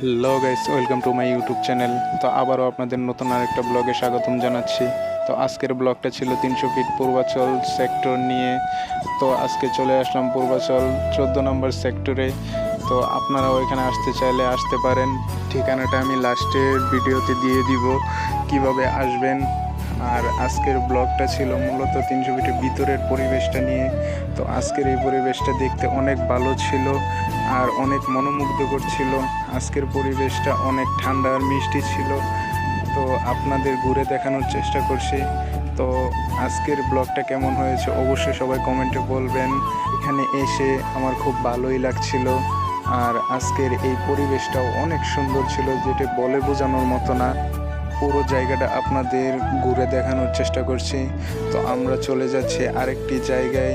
Hello guys, welcome to my YouTube channel. তো আবারও আপনাদের নতুন আরেকটা ব্লগে স্বাগতম জানাচ্ছি। তো আজকের ব্লগটা ছিল 300 ফিট পূর্বাচল সেক্টর নিয়ে। তো আজকে চলে আসলাম পূর্বাচল 14 নম্বর সেক্টরে। তো আপনারাও এখানে আসতে চাইলে আসতে পারেন। ঠিকানাটা আমি লাস্টের ভিডিওতে দিয়ে দিব কিভাবে আসবেন। আর আজকের ব্লগটা ছিল মূলত 300 ফিটের ভিতরের পরিবেশটা নিয়ে। তো আজকের এই পরিবেশটা দেখতে অনেক ভালো ছিল আর অনেক মনোমুগ্ধকর ছিল। আজকের পরিবেশটা অনেক ঠান্ডা আর মিষ্টি ছিল। তো আপনাদের ঘুরে দেখানোর চেষ্টা করছি। তো আজকের ব্লগটা কেমন হয়েছে অবশ্যই সবাই কমেন্টে বলবেন। এখানে এসে আমার খুব ভালোই লাগছিল। আর আজকের এই পরিবেশটাও অনেক সুন্দর ছিল, যেটা বলে বোঝানোর মতো না। পুরো জায়গাটা আপনাদের ঘুরে দেখানোর চেষ্টা করছি। তো আমরা চলে যাচ্ছি আরেকটি জায়গায়।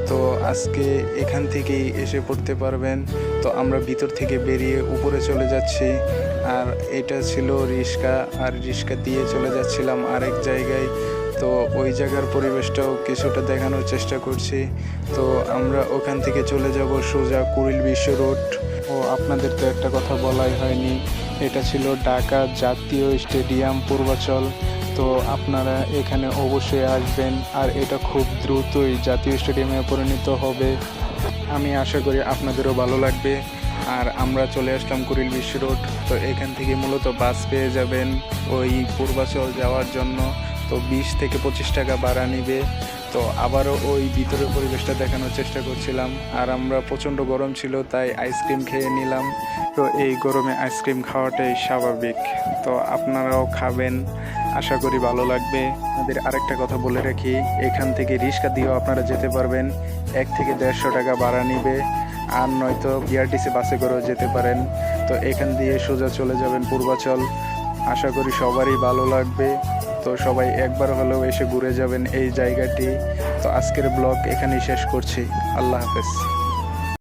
তো আজকে এখান থেকেই এসে পড়তে পারবেন। তো আমরা ভিতর থেকে বেরিয়ে উপরে চলে যাচ্ছি। আর এটা ছিল রিক্সা, আর রিক্সা দিয়ে চলে যাচ্ছিলাম আরেক জায়গায়। তো ওই জায়গার পরিবেশটাও কিছুটা দেখানোর চেষ্টা করছি। তো আমরা ওখান থেকে চলে যাব সোজা কুড়িল বিশ্ব রোড। ও আপনাদের তো একটা কথা বলাই হয়নি, এটা ছিল ঢাকা জাতীয় স্টেডিয়াম পূর্বাচল। তো আপনারা এখানে অবশ্যই আসবেন, আর এটা খুব দ্রুতই জাতীয় স্টেডিয়ামে পরিণত হবে। আমি আশা করি আপনাদেরও ভালো লাগবে। আর আমরা চলে আসলাম কুড়িল বিশ্ব রোড। তো এখান থেকে মূলত বাস পেয়ে যাবেন ওই পূর্বাচল যাওয়ার জন্য। তো 20 থেকে 25 টাকা ভাড়া নিবে। তো আবারও ওই ভিতরের পরিবেশটা দেখানোর চেষ্টা করছিলাম। আর আমরা প্রচণ্ড গরম ছিল, তাই আইসক্রিম খেয়ে নিলাম। তো এই গরমে আইসক্রিম খাওয়াটাই স্বাভাবিক। তো আপনারাও খাবেন, আশা করি ভালো লাগবে। আমাদের আরেকটা কথা বলে রাখি, এখান থেকে রিক্সা দিয়েও আপনারা যেতে পারবেন। 1 থেকে 150 টাকা ভাড়া নিবে। আর নয়তো বিআরটিসি বাসে করেও যেতে পারেন। তো এখান দিয়ে সোজা চলে যাবেন পূর্বাচল। আশা করি সবারই ভালো লাগবে। তো সবাই একবার হলেও এসে ঘুরে যাবেন এই জায়গাটি। তো আজকের ব্লগ এখানেই শেষ করছি। আল্লাহ হাফেজ।